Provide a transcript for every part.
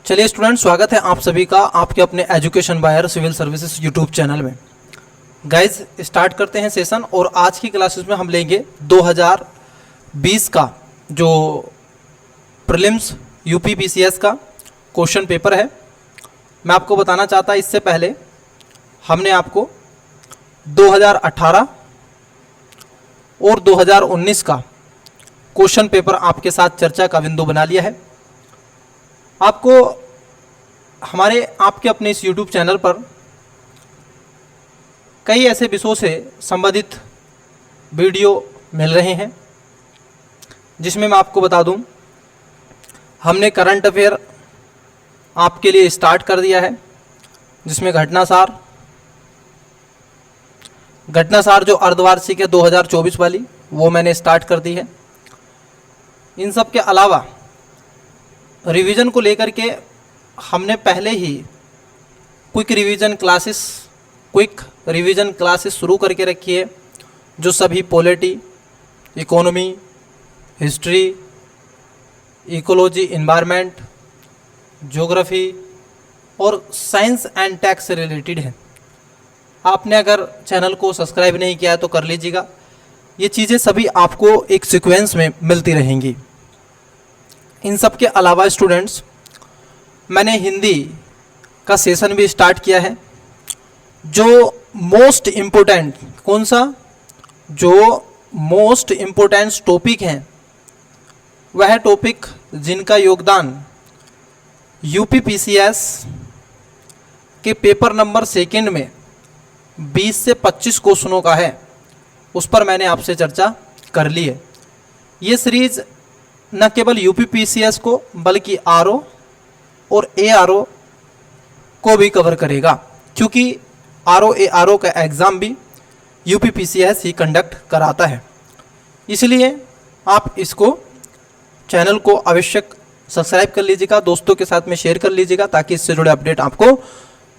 चलिए स्टूडेंट, स्वागत है आप सभी का आपके अपने एजुकेशन बायर सिविल सर्विसेज यूट्यूब चैनल में। गाइज स्टार्ट करते हैं सेशन। और आज की क्लासेस में हम लेंगे 2020 का जो प्रीलिम्स यूपी पीसीएस का क्वेश्चन पेपर है। मैं आपको बताना चाहता इससे पहले हमने आपको 2018 और 2019 का क्वेश्चन पेपर आपके साथ चर्चा का बिंदु बना लिया है। आपको हमारे आपके अपने इस YouTube चैनल पर कई ऐसे विषयों से संबंधित वीडियो मिल रहे हैं, जिसमें मैं आपको बता दूं, हमने करंट अफेयर आपके लिए स्टार्ट कर दिया है, जिसमें घटनासार जो अर्धवार्षिक है 2024 वाली, वो मैंने स्टार्ट कर दी है। इन सब के अलावा रिवीजन को लेकर के हमने पहले ही क्विक रिवीजन क्लासेस शुरू करके रखी है, जो सभी polity, economy, history, ecology, environment, geography और साइंस एंड टेक से रिलेटेड है। आपने अगर चैनल को सब्सक्राइब नहीं किया है तो कर लीजिएगा। ये चीज़ें सभी आपको एक सीक्वेंस में मिलती रहेंगी। इन सब के अलावा स्टूडेंट्स, मैंने हिंदी का सेशन भी स्टार्ट किया है। जो मोस्ट इम्पोर्टेंट टॉपिक हैं, वह टॉपिक जिनका योगदान यूपी पीसीएस के पेपर नंबर 2 में 20 से 25 क्वेश्चनों का है, उस पर मैंने आपसे चर्चा कर ली है। ये सीरीज न केवल यूपी पीसीएस को बल्कि आरओ और एआरओ को भी कवर करेगा, क्योंकि आरओ एआरओ का एग्ज़ाम भी यूपी पीसीएस ही कंडक्ट कराता है। इसलिए आप इसको चैनल को आवश्यक सब्सक्राइब कर लीजिएगा, दोस्तों के साथ में शेयर कर लीजिएगा, ताकि इससे जुड़े अपडेट आपको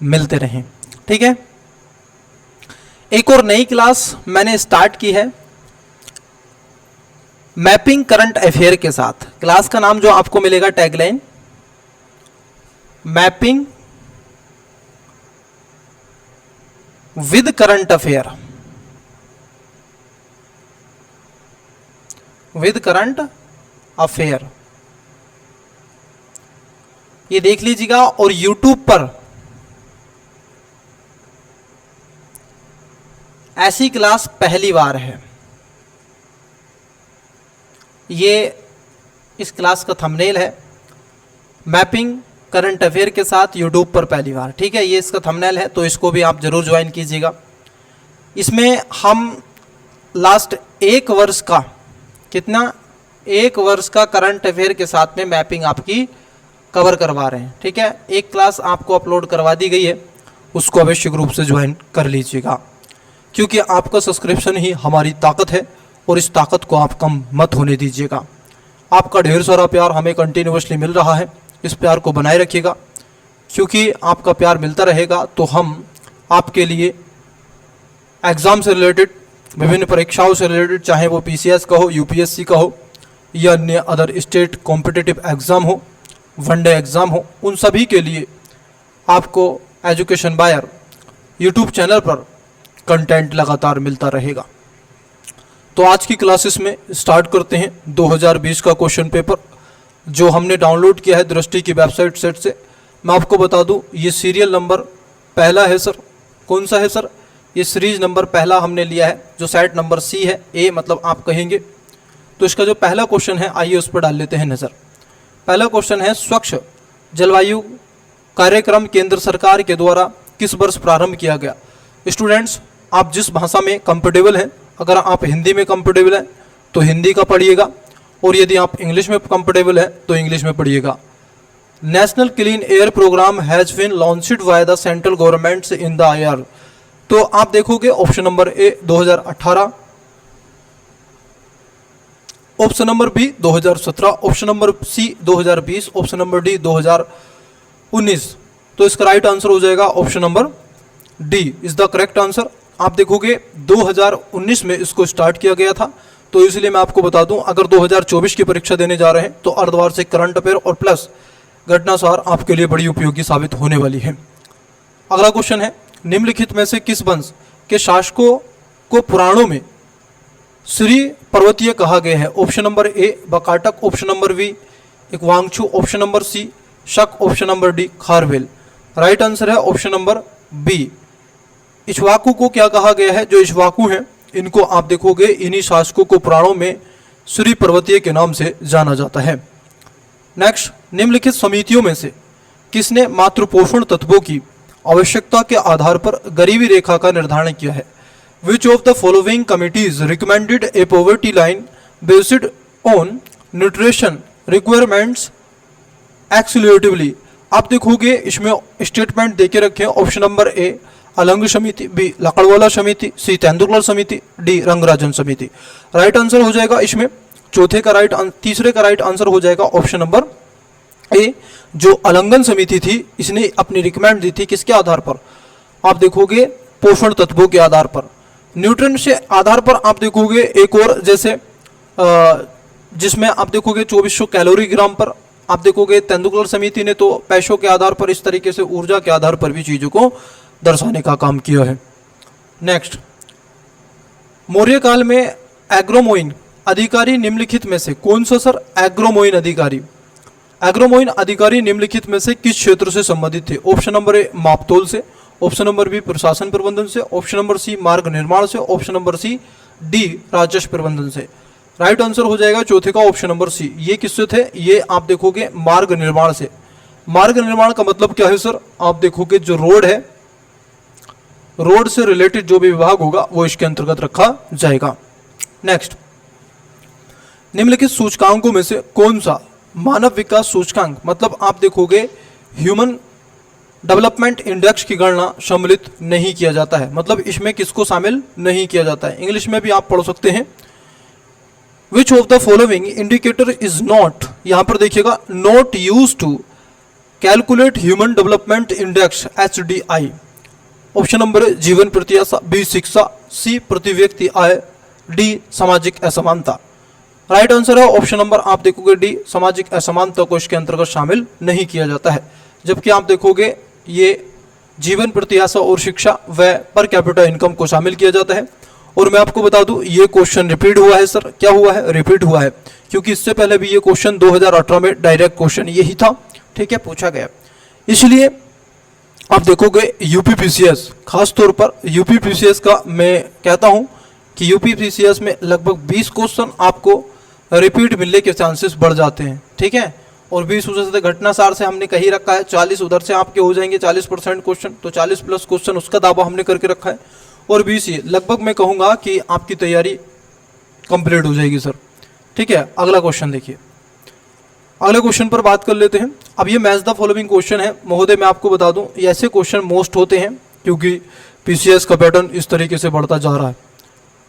मिलते रहें। ठीक है। एक और नई क्लास मैंने स्टार्ट की है मैपिंग करंट अफेयर के साथ। क्लास का नाम जो आपको मिलेगा, tagline mapping with current affair, ये देख लीजिएगा। और YouTube पर ऐसी क्लास पहली बार है। ये इस क्लास का थंबनेल है, मैपिंग करंट अफेयर के साथ YouTube पर पहली बार। ठीक है, ये इसका थंबनेल है, तो इसको भी आप ज़रूर ज्वाइन कीजिएगा। इसमें हम लास्ट एक वर्ष का करंट अफेयर के साथ में मैपिंग आपकी कवर करवा रहे हैं। ठीक है, एक क्लास आपको अपलोड करवा दी गई है, उसको आवश्यक रूप से ज्वाइन कर लीजिएगा, क्योंकि आपका सब्सक्रिप्शन ही हमारी ताकत है और इस ताकत को आप कम मत होने दीजिएगा। आपका ढेर सारा प्यार हमें कंटिन्यूअसली मिल रहा है, इस प्यार को बनाए रखिएगा, क्योंकि आपका प्यार मिलता रहेगा तो हम आपके लिए एग्ज़ाम से रिलेटेड, विभिन्न परीक्षाओं से रिलेटेड, चाहे वो पीसीएस का हो, यूपीएससी का हो या अन्य अदर स्टेट कॉम्पिटिटिव एग्ज़ाम हो, वनडे एग्ज़ाम हो, उन सभी के लिए आपको एजुकेशन बायर यूट्यूब चैनल पर कंटेंट लगातार मिलता रहेगा। तो आज की क्लासेस में स्टार्ट करते हैं 2020 का क्वेश्चन पेपर, जो हमने डाउनलोड किया है दृष्टि की वेबसाइट सेट से। मैं आपको बता दूं, ये सीरियल नंबर पहला है सर। कौन सा है सर? ये सीरीज नंबर पहला हमने लिया है, जो सेट नंबर सी है, ए मतलब आप कहेंगे। तो इसका जो पहला क्वेश्चन है, आइए उस पर डाल लेते हैं नज़र। पहला क्वेश्चन है, स्वच्छ जलवायु कार्यक्रम केंद्र सरकार के द्वारा किस वर्ष प्रारंभ किया गया? स्टूडेंट्स, आप जिस भाषा में कंफर्टेबल हैं, अगर आप हिंदी में कंफर्टेबल हैं तो हिंदी का पढ़िएगा, और यदि आप इंग्लिश में कंफर्टेबल हैं तो इंग्लिश में पढ़िएगा। National clean air program has been launched by the central government in the year. तो आप देखोगे option number A 2018, option number B 2017, option number C 2020, option number D 2019। तो इसका राइट आंसर हो जाएगा option number D is the correct answer. आप देखोगे 2019 में इसको स्टार्ट किया गया था, तो इसलिए मैं आपको बता दूं, अगर 2024 की परीक्षा देने जा रहे हैं तो अर्धवार्षिक करंट अफेयर और प्लस घटनासार आपके लिए बड़ी उपयोगी साबित होने वाली है। अगला क्वेश्चन है, निम्नलिखित में से किस वंश के शासकों को पुराणों में श्री पर्वतीय कहा गया है? Option number A Vakataka, option number B इक्वांगचू, option number C Shaka, option number D Kharavela. Right answer है ऑप्शन नंबर बी। इक्ष्वाकु को क्या कहा गया है? जो इक्ष्वाकु हैं इनको आप देखोगे इन्हीं शासकों को पुराणों में श्री पर्वतीय के नाम से जाना जाता है। नेक्स्ट, निम्नलिखित समितियों में से किसने मातृपोषण तत्वों की आवश्यकता के आधार पर गरीबी रेखा का निर्धारण किया है? विच of the following committees recommended A poverty line based on nutrition requirements exclusively? आप देखोगे इसमें स्टेटमेंट देके रखे हैं। ऑप्शन नंबर ए अलंग समिति, बी लकड़वाला समिति, सी तेंदुलकर समिति, डी रंगराजन समिति। राइट आंसर हो जाएगा इसमें तीसरे का राइट आंसर हो जाएगा ऑप्शन नंबर ए। जो अलंगन समिति थी इसने अपनी रिकमेंड दी थी किसके आधार पर? आप देखोगे पोषण तत्वों के आधार पर, न्यूट्रिएंट से आधार पर। आप देखोगे एक और जैसे जिसमें आप देखोगे 2400 कैलोरी ग्राम पर। आप देखोगे तेंदुलकर समिति ने तो पैसों के आधार पर, इस तरीके से ऊर्जा के आधार पर भी चीजों को दर्शाने का काम किया है। नेक्स्ट, मौर्य काल में एग्रोमोइन अधिकारी निम्नलिखित में से कौन सा सर? एग्रोमोइन अधिकारी निम्नलिखित में से किस क्षेत्र से संबंधित थे? ऑप्शन नंबर ए मापतोल से, ऑप्शन नंबर बी प्रशासन प्रबंधन से, ऑप्शन नंबर सी मार्ग निर्माण से, ऑप्शन नंबर सी डी राजस्व प्रबंधन से। राइट आंसर हो जाएगा चौथे का ऑप्शन नंबर सी। ये किससे थे? ये आप देखोगे मार्ग निर्माण से। मार्ग निर्माण का मतलब क्या है सर? आप देखोगे जो रोड है, रोड से रिलेटेड जो भी विभाग होगा वो इसके अंतर्गत रखा जाएगा। नेक्स्ट, निम्नलिखित सूचकांकों में से कौन सा मानव विकास सूचकांक, मतलब आप देखोगे ह्यूमन डेवलपमेंट इंडेक्स की गणना सम्मिलित नहीं किया जाता है? मतलब इसमें किसको शामिल नहीं किया जाता है? इंग्लिश में भी आप पढ़ सकते हैं। Which of the following indicator is not, यहां पर देखिएगा, not use to calculate human development index HDI? Option number A जीवन प्रत्याशा, बी शिक्षा, सी प्रति व्यक्ति आय, डी सामाजिक असमानता। राइट आंसर है ऑप्शन नंबर आप देखोगे डी सामाजिक असमानता को इसके अंतर्गत शामिल नहीं किया जाता है। जबकि आप देखोगे ये जीवन प्रत्याशा और शिक्षा व पर कैपिटा इनकम को शामिल किया जाता है। और मैं आपको बता दूं ये क्वेश्चन रिपीट हुआ है सर। क्या हुआ है? रिपीट हुआ है, क्योंकि इससे पहले भी ये क्वेश्चन 2018 में डायरेक्ट क्वेश्चन यही था, ठीक है, पूछा गया। इसलिए आप देखोगे यूपीपीसीएस, खासतौर पर यूपीपीसीएस का मैं कहता हूं कि यूपीपीसीएस में लगभग 20 क्वेश्चन आपको रिपीट मिलने के चांसेस बढ़ जाते हैं, ठीक है। और 20 उधर से घटनासार से हमने कहीं रखा है, 40 उधर से आपके हो जाएंगे 40% क्वेश्चन, तो 40 प्लस क्वेश्चन उसका दावा हमने करके रखा है। और 20 ये लगभग मैं कहूँगा कि आपकी तैयारी कंप्लीट हो जाएगी सर, ठीक है। अगला क्वेश्चन देखिए, अगले क्वेश्चन पर बात कर लेते हैं। अब ये मैच द फॉलोइंग क्वेश्चन है महोदय, मैं आपको बता दूं ये ऐसे क्वेश्चन मोस्ट होते हैं क्योंकि पीसीएस का पैटर्न इस तरीके से बढ़ता जा रहा है,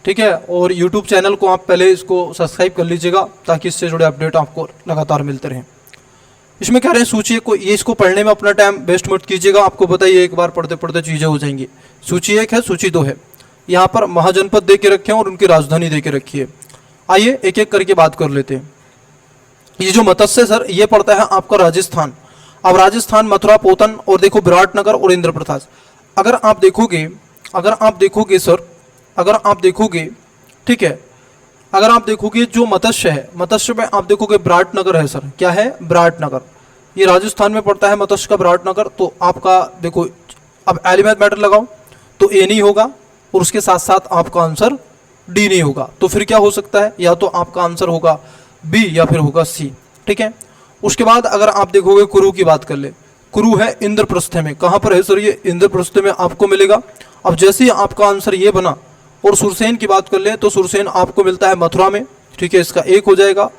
ठीक है। और यूट्यूब चैनल को आप पहले इसको सब्सक्राइब कर लीजिएगा ताकि इससे जुड़े अपडेट आपको लगातार मिलते रहें। इसमें कह रहे हैं सूची को, ये इसको पढ़ने में अपना टाइम वेस्ट मत कीजिएगा, आपको पता ही एक बार पढ़ते पढ़ते चीज़ें हो जाएंगी। सूची 1 है, सूची 2 है। यहाँ पर महाजनपद दे के रखे हैं और उनकी राजधानी दे के रखी है। आइए एक एक करके बात कर लेते हैं। ये जो मत्स्य सर ये पड़ता है आपका राजस्थान। अब राजस्थान मथुरा, पोतन और देखो विराटनगर और इंद्रप्रस्थ। अगर आप देखोगे सर, अगर आप देखोगे, ठीक है, अगर आप देखोगे जो मत्स्य है, मत्स्य में आप देखोगे विराटनगर है सर। क्या है? विराटनगर। ये राजस्थान में पड़ता है मत्स्य का विराटनगर। तो आपका देखो अब एलिमेंट मैटर लगाओ तो ए नहीं होगा और उसके साथ साथ आपका आंसर डी नहीं होगा। तो फिर क्या हो सकता है? या तो आपका आंसर होगा बी या फिर होगा सी, ठीक है। उसके बाद अगर आप देखोगे कुरु की बात कर ले, कुरु है इंद्रप्रस्थ में। कहाँ पर है सर? ये इंद्रप्रस्थ में आपको मिलेगा। अब जैसे ही आपका आंसर ये बना, और सुरसेन की बात कर ले तो सुरसेन आपको मिलता है मथुरा में, ठीक है, इसका 1 हो जाएगा।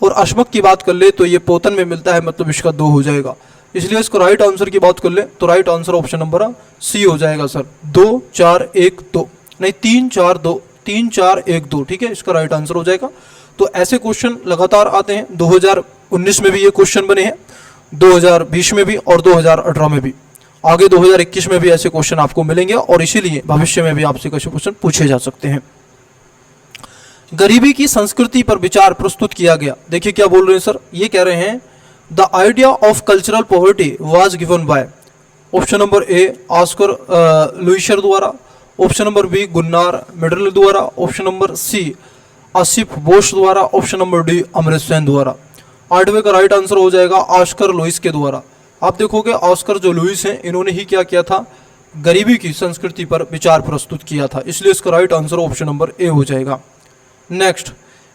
और अशमक की बात कर ले तो ये पोतन में मिलता है, मतलब इसका 2 हो जाएगा। इसलिए इसको राइट आंसर की बात कर ले तो right answer option number C हो जाएगा सर। 2 4 1 2 नहीं 3 4 2 3 4 1 2, ठीक है, इसका राइट आंसर हो जाएगा। तो ऐसे क्वेश्चन लगातार आते हैं। 2019 में भी ये क्वेश्चन बने हैं, 2020 में भी और 2018 में भी। आगे 2021 में भी ऐसे क्वेश्चन आपको मिलेंगे और इसीलिए भविष्य में भी आपसे कैसे क्वेश्चन पूछे जा सकते हैं। गरीबी की संस्कृति पर विचार प्रस्तुत किया गया। देखिए क्या बोल रहे हैं सर, ये कह रहे हैं the idea of cultural poverty was given by, option number A Oscar Lewis द्वारा, option number B Gunnar Myrdal द्वारा, option number C Asif Bose द्वारा, option number D Amartya Sen द्वारा। आठवें का राइट आंसर हो जाएगा ऑस्कर लुइस के द्वारा। आप देखोगे ऑस्कर जो लुइस हैं इन्होंने ही क्या किया था, गरीबी की संस्कृति पर विचार प्रस्तुत किया था, इसलिए इसका राइट आंसर ऑप्शन नंबर ए हो जाएगा। नेक्स्ट,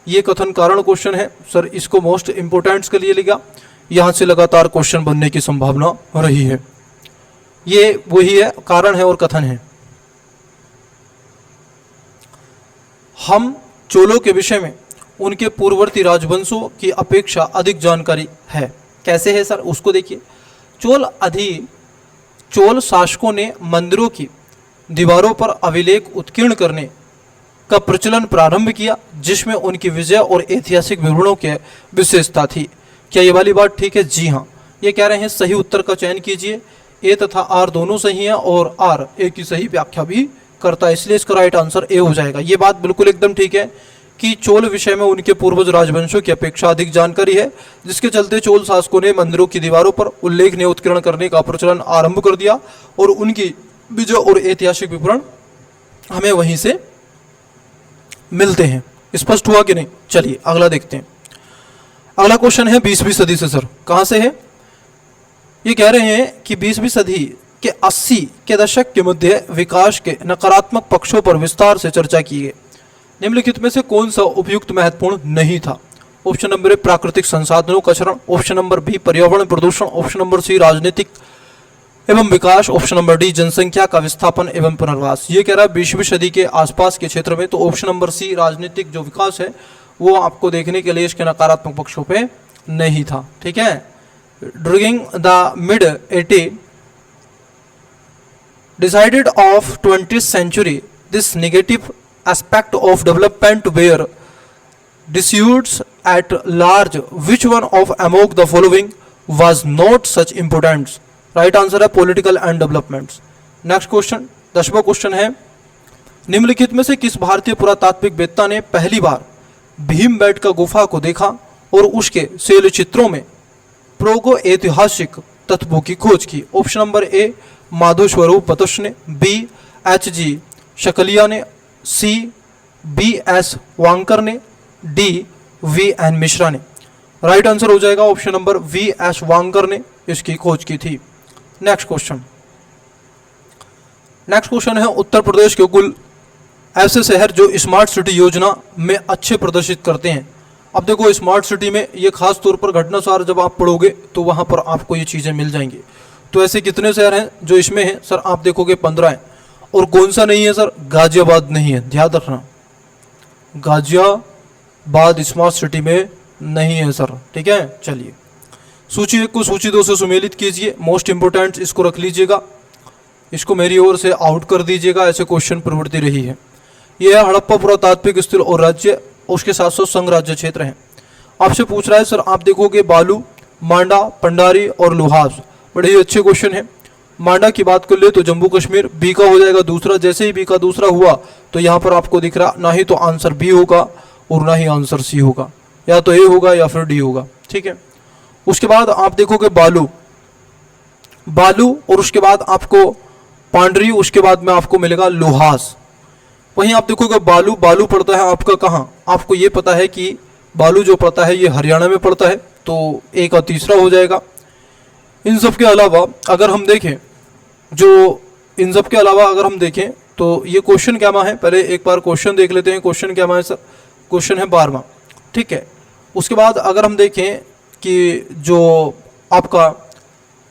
ये कथन कारण क्वेश्चन है सर, इसको मोस्ट इंपोर्टेंट्स के लिए लिखा, यहाँ से लगातार क्वेश्चन बनने की संभावना रही है। ये वही है, कारण है और कथन है। हम चोलों के विषय में उनके पूर्ववर्ती राजवंशों की अपेक्षा अधिक जानकारी है। कैसे है सर, उसको देखिए। चोल शासकों ने मंदिरों की दीवारों पर अभिलेख उत्कीर्ण करने का प्रचलन प्रारंभ किया, जिसमें उनकी विजय और ऐतिहासिक विवरणों की विशेषता थी। क्या ये वाली बात ठीक है? जी हाँ। ये कह रहे हैं सही उत्तर का चयन कीजिए। ए तथा आर दोनों सही हैं और आर ए की सही व्याख्या भी करता है, इसलिए इसका राइट आंसर ए हो जाएगा। ये बात बिल्कुल एकदम ठीक है कि चोल विषय में उनके पूर्वज राजवंशों की अपेक्षा अधिक जानकारी है, जिसके चलते चोल शासकों ने मंदिरों की दीवारों पर उल्लेखनीय उत्कीर्ण करने का प्रचलन आरंभ कर दिया और उनकी विजय और ऐतिहासिक विवरण हमें वहीं से मिलते हैं। स्पष्ट हुआ कि नहीं? चलिए अगला देखते हैं। अगला क्वेश्चन है 20वीं सदी से सर, कहां से है? ये कह रहे हैं कि 20वीं सदी के 80 के दशक के मध्य विकास के नकारात्मक पक्षों पर विस्तार से चर्चा की गई। निम्नलिखित में से कौन सा उपयुक्त महत्वपूर्ण नहीं था? ऑप्शन नंबर ए प्राकृतिक संसाधनों का क्षरण, ऑप्शन नंबर बी पर्यावरण प्रदूषण, ऑप्शन नंबर सी राजनीतिक एवं विकास, ऑप्शन नंबर डी जनसंख्या का विस्थापन एवं पुनर्वास। ये कह रहा है 20वीं सदी के आसपास के क्षेत्र में, तो ऑप्शन नंबर सी राजनीतिक जो विकास है वो आपको देखने के लिए इसके नकारात्मक पक्षों पे नहीं था। ठीक है। During the mid 80 decided of 20th century, this negative aspect of development were disputes at large. Which one of among the following was not such importance? Right answer है political and developments. Next question, 10वां question है, निम्नलिखित में से किस भारतीय पुरातात्विक वेत्ता ने पहली बार भीमबेटका गुफा को देखा और उसके शैल चित्रों में प्रोगो ऐतिहासिक तत्वों की खोज की? ऑप्शन नंबर ए माधव स्वरूप बतुष ने, बी एच जी शकलिया ने, सी बी एस वांकर ने, डी वी एन मिश्रा ने। राइट आंसर हो जाएगा option number V S wanker ने इसकी खोज की थी। नेक्स्ट क्वेश्चन है, उत्तर प्रदेश के कुल ऐसे शहर जो स्मार्ट सिटी योजना में अच्छे प्रदर्शित करते हैं। अब देखो स्मार्ट सिटी में ये खास तौर पर घटनासार जब आप पढ़ोगे तो वहां पर आपको ये चीजें मिल जाएंगी। तो ऐसे कितने शहर हैं जो इसमें हैं? सर आप देखोगे 15 हैं। और कौन सा नहीं है सर? गाजियाबाद नहीं है, ध्यान रखना, गाजियाबाद स्मार्ट सिटी में नहीं है सर। ठीक है। चलिए सूची 1 को सूची 2 से सुमेलित कीजिए। मोस्ट इंपोर्टेंट इसको रख लीजिएगा, इसको मेरी ओर से आउट कर दीजिएगा, ऐसे क्वेश्चन प्रवृत्ति रही है। यह है हड़प्पा पुरातात्विक स्थल और राज्य, उसके साथ साथ संघ राज्य क्षेत्र हैं। आपसे पूछ रहा है सर, आप देखोगे बालू, मांडा, पंडारी और लुहास, बड़े ही अच्छे क्वेश्चन है। मांडा की बात कर ले तो जम्मू कश्मीर, बी का हो जाएगा दूसरा। जैसे ही बी का दूसरा हुआ तो यहाँ पर आपको दिख रहा ना ही तो आंसर बी होगा और ना ही आंसर सी होगा, या तो ए होगा या फिर डी होगा। ठीक है। उसके बाद आप देखोगे बालू और उसके बाद आपको पांडरी, उसके बाद में आपको मिलेगा लोहास। वहीं आप देखोगे बालू पड़ता है आपका कहाँ? आपको ये पता है कि बालू जो पड़ता है ये हरियाणा में पड़ता है, तो ए का तीसरा हो जाएगा। इन सब के अलावा अगर हम देखें तो ये क्वेश्चन क्या है, पहले एक बार क्वेश्चन देख लेते हैं। क्वेश्चन क्या है सर? क्वेश्चन है 12वां। ठीक है। उसके बाद अगर हम देखें कि जो आपका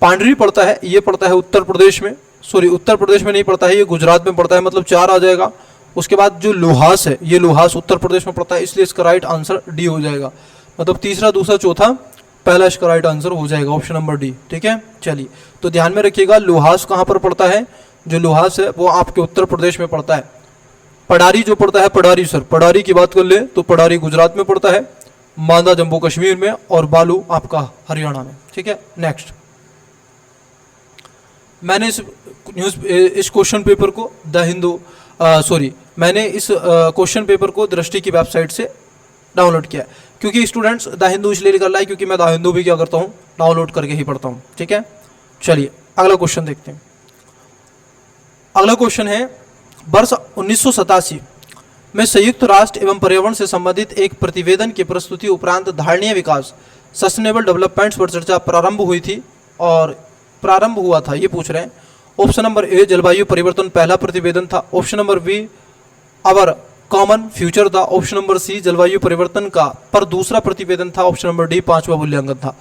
पांडरी पड़ता है ये पड़ता है उत्तर प्रदेश में, सॉरी उत्तर प्रदेश में नहीं पड़ता है, ये गुजरात में पड़ता है, मतलब 4 आ जाएगा। उसके बाद जो लोहास है ये लोहास उत्तर प्रदेश में पड़ता है, इसलिए इसका राइट आंसर डी हो जाएगा। मतलब तीसरा, दूसरा, चौथा, पहला इसका राइट आंसर हो जाएगा ऑप्शन नंबर डी। ठीक है। चलिए तो ध्यान में रखिएगा लोहास कहाँ पर पड़ता है? जो लोहास है वो आपके उत्तर प्रदेश में पड़ता है। पडारी जो पड़ता है, पडारी की बात कर ले तो पडारी गुजरात में पड़ता है, मांदा जम्मू कश्मीर में और बालू आपका हरियाणा में। ठीक है। नेक्स्ट, मैंने इस क्वेश्चन पेपर को मैंने इस क्वेश्चन पेपर को दृष्टि की वेबसाइट से डाउनलोड किया है, क्योंकि स्टूडेंट्स द हिंदू इसलिए निकल रहा है क्योंकि मैं द हिंदू भी क्या करता हूँ डाउनलोड करके ही पढ़ता हूँ, ठीक है। चलिए अगला क्वेश्चन देखते हैं। अगला क्वेश्चन है, वर्ष 1987 में संयुक्त राष्ट्र एवं पर्यावरण से संबंधित एक प्रतिवेदन की प्रस्तुति उपरांत धारणीय विकास सस्टेनेबल डेवलपमेंट्स पर चर्चा प्रारंभ हुई थी और प्रारंभ हुआ था, ये पूछ रहे हैं। ऑप्शन नंबर ए जलवायु परिवर्तन पहला प्रतिवेदन था। Option number B our common future था। ऑप्शन नंबर सी जलवायु परिवर्तन का पर दूसरा प्रतिवेदन था। ऑप्शन नंबर डी पांचवा मूल्यांकन था।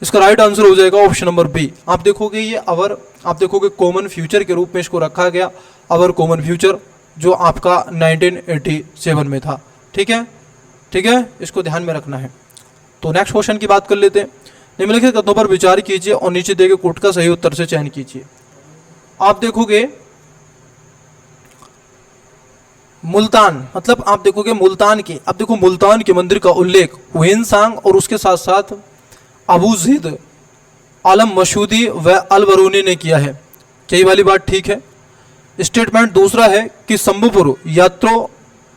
इसका राइट आंसर हो जाएगा ऑप्शन नंबर बी। आप देखोगे ये अवर, आप देखोगे कॉमन फ्यूचर के रूप में इसको रखा गया, अवर कॉमन फ्यूचर, जो आपका 1987 में था, ठीक है, ठीक है, इसको ध्यान में रखना है। तो नेक्स्ट क्वेश्चन की बात कर लेते हैं। निम्नलिखित कथनों पर विचार कीजिए और नीचे दिए गए कोट का सही उत्तर से चयन कीजिए। आप देखोगे मुल्तान, मतलब आप देखोगे मुल्तान के, अब देखो मुल्तान के मंदिर का उल्लेख हुएनसांग और उसके साथ साथ अबू ज़िद आलम मसूदी व अल बरूनी ने किया है। क्या ये वाली बात ठीक है? स्टेटमेंट दूसरा है कि शंभुपुर यात्रा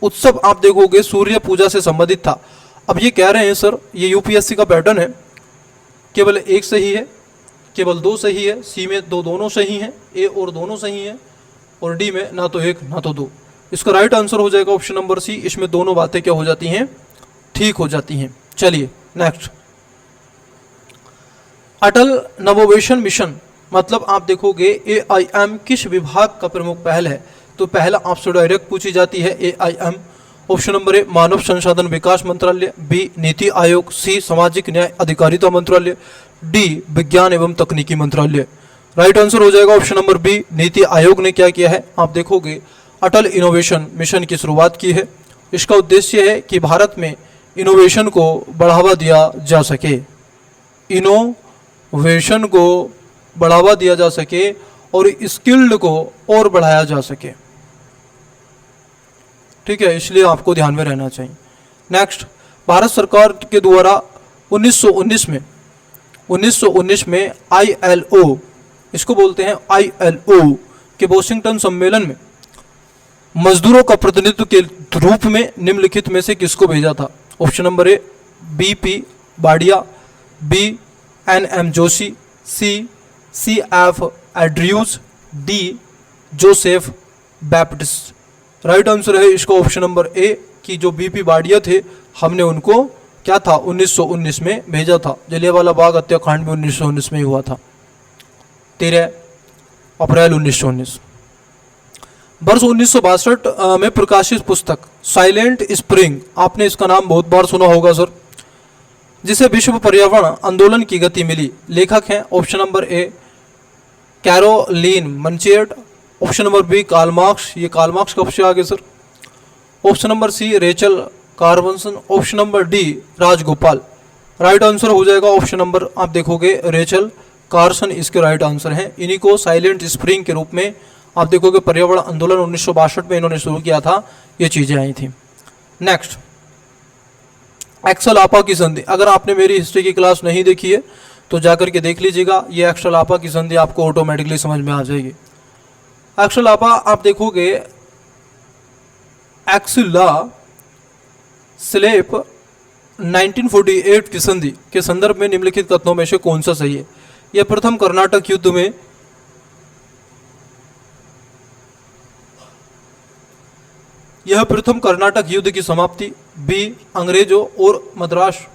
उत्सव आप देखोगे सूर्य पूजा से संबंधित था। अब ये कह रहे हैं सर ये यूपीएससी का पैटर्न है, केवल एक सही है, केवल दो सही है, सी में दोनों सही हैं, ए और दोनों सही हैं, और डी में ना तो एक ना तो दो। इसका राइट आंसर हो जाएगा ऑप्शन नंबर सी। इसमें दोनों बातें क्या हो जाती हैं? ठीक हो जाती हैं। चलिए नेक्स्ट, अटल नवोन्मेष मिशन, मतलब आप देखोगे AIM किस विभाग का प्रमुख पहल है? तो पहला आपसे डायरेक्ट पूछी जाती है AIM। ऑप्शन नंबर ए मानव संसाधन विकास मंत्रालय, बी नीति आयोग, सी सामाजिक न्याय अधिकारिता मंत्रालय, डी विज्ञान एवं तकनीकी मंत्रालय। राइट आंसर हो जाएगा option number B. NITI Aayog ने क्या किया है? आप देखोगे अटल इनोवेशन मिशन की शुरुआत की है। इसका उद्देश्य है कि भारत में इनोवेशन को बढ़ावा दिया जा सके, इनोवेशन को बढ़ावा दिया जा सके और स्किल्ड को और बढ़ाया जा सके, ठीक है, इसलिए आपको ध्यान में रहना चाहिए। नेक्स्ट, भारत सरकार के द्वारा 1919 में ILO, इसको बोलते हैं ILO के वॉशिंगटन सम्मेलन में मजदूरों का प्रतिनिधित्व के रूप में निम्नलिखित में से किसको भेजा था? Option number A BP Wadia, B NM Joshi, C CF Andrews, D Joseph Baptista. Right answer है इसको ऑप्शन नंबर ए कि जो BP बाडिया थे हमने उनको क्या था 1919 में भेजा था। जलियांवाला बाग हत्याकांड भी 1919 में ही हुआ था, 13 अप्रैल 1919। वर्ष 1962 में प्रकाशित पुस्तक साइलेंट स्प्रिंग, आपने इसका नाम बहुत बार सुना होगा सर, जिसे विश्व पर्यावरण आंदोलन की गति मिली। लेखक हैं ऑप्शन नंबर ए कैरोलीन मंचेट, option number B Karl Marx, ये कार्ल मार्क्स कब से आगे sir? Option number C Rachel Carson, option number D Rajagopal. Right answer हो जाएगा ऑप्शन नंबर, आप देखोगे रेचल कार्सन इसके राइट आंसर हैं। इन्हीं को साइलेंट स्प्रिंग के रूप में आप देखोगे पर्यावरण आंदोलन 1962 में इन्होंने शुरू किया था, ये चीजें आई थी। नेक्स्ट, एक्सल-आपा की संधि, अगर आपने मेरी हिस्ट्री की क्लास नहीं देखी है तो जाकर के देख लीजिएगा, ये एक्सल-आपा की संधि आपको ऑटोमेटिकली समझ में आ जाएगी। एक्सल-आपा आप देखोगे एक्सिला स्लेप 1948 की संधि के संदर्भ में निम्नलिखित कथनों में से कौन सा सही है? यह प्रथम कर्नाटक युद्ध में की समाप्ति, बी अंग्रेजों और मद्रास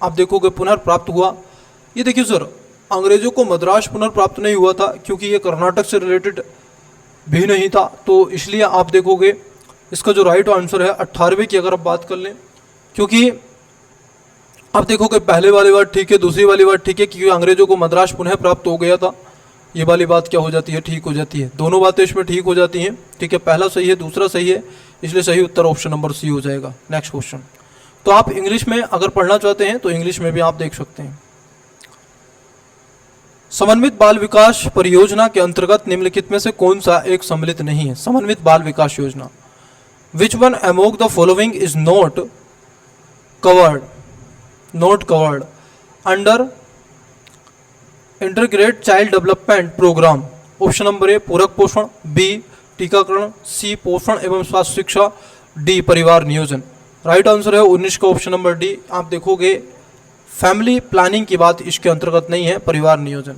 आप देखोगे पुनर्प्राप्त हुआ। ये देखिए सर, अंग्रेजों को मद्रास पुनर्प्राप्त नहीं हुआ था क्योंकि ये कर्नाटक से रिलेटेड भी नहीं था, तो इसलिए आप देखोगे इसका जो राइट आंसर है 18वें की अगर आप बात कर लें, क्योंकि आप देखोगे पहले वाली बात ठीक है, दूसरी वाली बात ठीक है, क्योंकि अंग्रेजों को मद्रास पुनः प्राप्त हो गया था, ये वाली बात क्या हो जाती है? ठीक हो जाती है। दोनों बातें इसमें ठीक हो जाती हैं, ठीक है, पहला सही है दूसरा सही है, इसलिए सही उत्तर ऑप्शन नंबर सी हो जाएगा। नेक्स्ट क्वेश्चन, तो आप इंग्लिश में अगर पढ़ना चाहते हैं तो इंग्लिश में भी आप देख सकते हैं। समन्वित बाल विकास परियोजना के अंतर्गत निम्नलिखित में से कौन सा एक सम्मिलित नहीं है? समन्वित बाल विकास योजना, which one among the following is not covered under integrated child development program? Option number A पूरक पोषण, बी टीकाकरण, सी पोषण एवं स्वास्थ्य शिक्षा, डी परिवार नियोजन। राइट आंसर है 19 का ऑप्शन नंबर डी। आप देखोगे फैमिली प्लानिंग की बात इसके अंतर्गत नहीं है, परिवार नियोजन।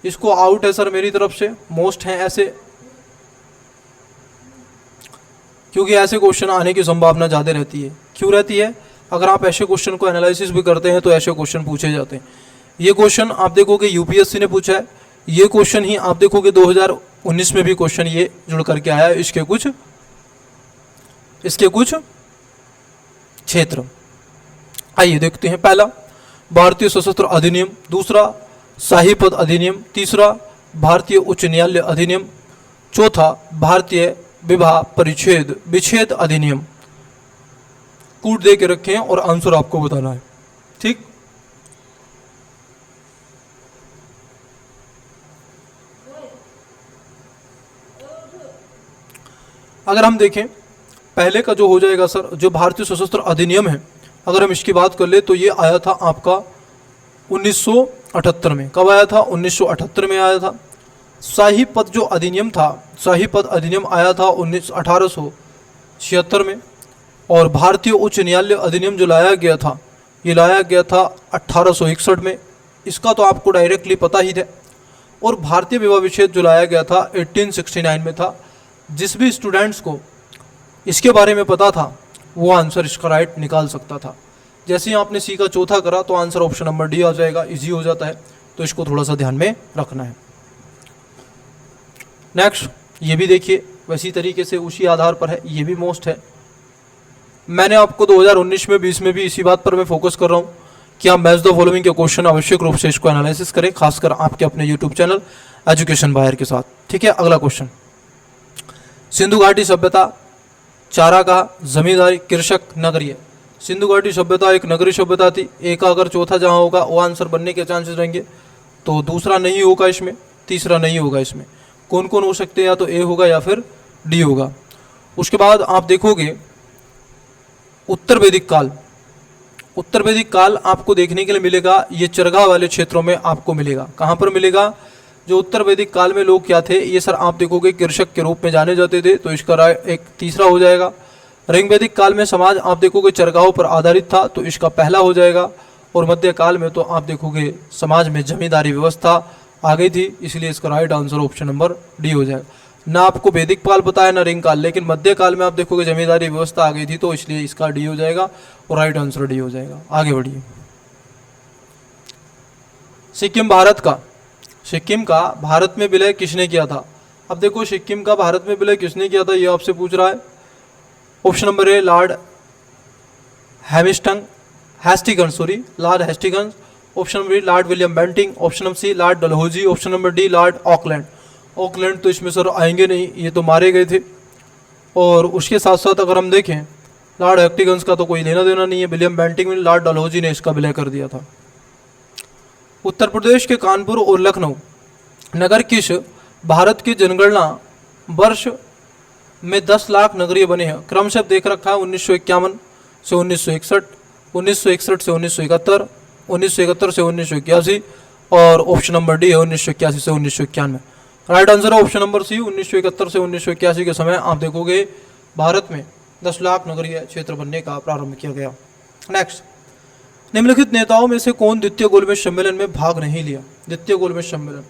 इसको आउट है सर मेरी तरफ से। मोस्ट हैं ऐसे, क्योंकि ऐसे क्वेश्चन आने की संभावना ज़्यादा रहती है। क्यों रहती है? अगर आप ऐसे क्वेश्चन को एनालिसिस भी करते हैं तो ऐसे क्वेश्चन पूछे जाते हैं। ये क्वेश्चन आप देखोगे यूपीएससी ने पूछा है, ये क्वेश्चन ही आप देखोगे 2019 में भी क्वेश्चन ये जुड़ करके आया है। इसके कुछ क्षेत्र आइए देखते हैं। पहला भारतीय सशस्त्र अधिनियम, दूसरा शाही पद अधिनियम, तीसरा भारतीय उच्च न्यायालय अधिनियम, चौथा भारतीय विवाह परिच्छेद विच्छेद अधिनियम। कूट दे के रखे हैं और आंसर आपको बताना है, ठीक। अगर हम देखें पहले का जो हो जाएगा सर, जो भारतीय सशस्त्र अधिनियम है, अगर हम इसकी बात कर ले तो ये आया था आपका 1978 में। कब आया था? 1978 में आया था। शाही पद जो अधिनियम था, शाही पद अधिनियम आया था 1876 में। और भारतीय उच्च न्यायालय अधिनियम जो लाया गया था, ये लाया गया था 1861 में। इसका तो आपको डायरेक्टली पता ही था। और भारतीय विवाह विच्छेद जो लाया गया था 1869 में था। जिस भी स्टूडेंट्स को इसके बारे में पता था वो आंसर इसका राइट निकाल सकता था। जैसे ही आपने सी का चौथा करा तो आंसर ऑप्शन नंबर डी आ जाएगा, इजी हो जाता है। तो इसको थोड़ा सा ध्यान में रखना है। नेक्स्ट, ये भी देखिए वैसी तरीके से उसी आधार पर है, ये भी मोस्ट है। मैंने आपको 2019 में 20 में भी इसी बात पर मैं फोकस कर रहा हूँ कि आप मैच द फॉलोइंग के क्वेश्चन आवश्यक रूप से इसको एनालिसिस करें, खासकर आपके अपने यूट्यूब चैनल एजुकेशन बायर के साथ, ठीक है। अगला क्वेश्चन, सिंधु घाटी सभ्यता, चारागाह, जमींदारी, कृषक, नगरीय। सिंधु घाटी सभ्यता एक नगरीय सभ्यता थी। एक अगर चौथा जहाँ होगा वो आंसर बनने के चांसेस रहेंगे, तो दूसरा नहीं होगा इसमें, तीसरा नहीं होगा इसमें। कौन कौन हो सकते हैं? या तो ए होगा या फिर डी होगा। उसके बाद आप देखोगे उत्तर वैदिक काल। उत्तर वैदिक काल आपको देखने के लिए मिलेगा, ये चरगाह वाले क्षेत्रों में आपको मिलेगा। कहाँ पर मिलेगा? जो उत्तर वैदिक काल में लोग क्या थे, ये सर आप देखोगे कृषक के रूप में जाने जाते थे, तो इसका एक तीसरा हो जाएगा। ऋग वैदिक काल में समाज आप देखोगे चरगाहों पर आधारित था, तो इसका पहला हो जाएगा। और मध्य काल में तो आप देखोगे समाज में जमींदारी व्यवस्था आ गई थी, इसलिए इसका right answer option number D हो जाएगा। ना आपको वैदिक काल पता है ना ऋग काल, लेकिन मध्य काल में आप देखोगे जमींदारी व्यवस्था आ गई थी, तो इसलिए इसका डी हो जाएगा और राइट आंसर डी हो जाएगा। आगे बढ़िए। सिक्किम भारत का, सिक्किम का भारत में विलय किसने किया था? अब देखो सिक्किम का भारत में विलय किसने किया था, ये आपसे पूछ रहा है। Option number A Lord Hastings, Lord Hastings. Option number B Lord William Bentinck. Option number C Lord Dalhousie. Option number D Lord Auckland. Auckland तो इसमें सर आएंगे नहीं, ये तो मारे गए थे। और उसके साथ साथ अगर हम देखें लॉर्ड हेस्टिंग्स का तो कोई लेना देना नहीं है, विलियम बेंटिंग में लॉर्ड डलहौजी ने इसका विलय कर दिया था। उत्तर प्रदेश के कानपुर और लखनऊ नगर किस भारत की जनगणना वर्ष में 10 लाख नगरीय बने हैं? क्रम से देख रखा है 1951 से 1961, 1961 से 1971, 1971 से 1981 और ऑप्शन नंबर डी है 1981 से 1991। राइट आंसर है ऑप्शन नंबर सी, 1971 से 1981 के समय आप देखोगे भारत में 10 लाख नगरीय क्षेत्र बनने का प्रारंभ किया गया। नेक्स्ट, निम्नलिखित नेताओं में से कौन द्वितीय गोलमेज सम्मेलन में भाग नहीं लिया? द्वितीय गोलमेज सम्मेलन,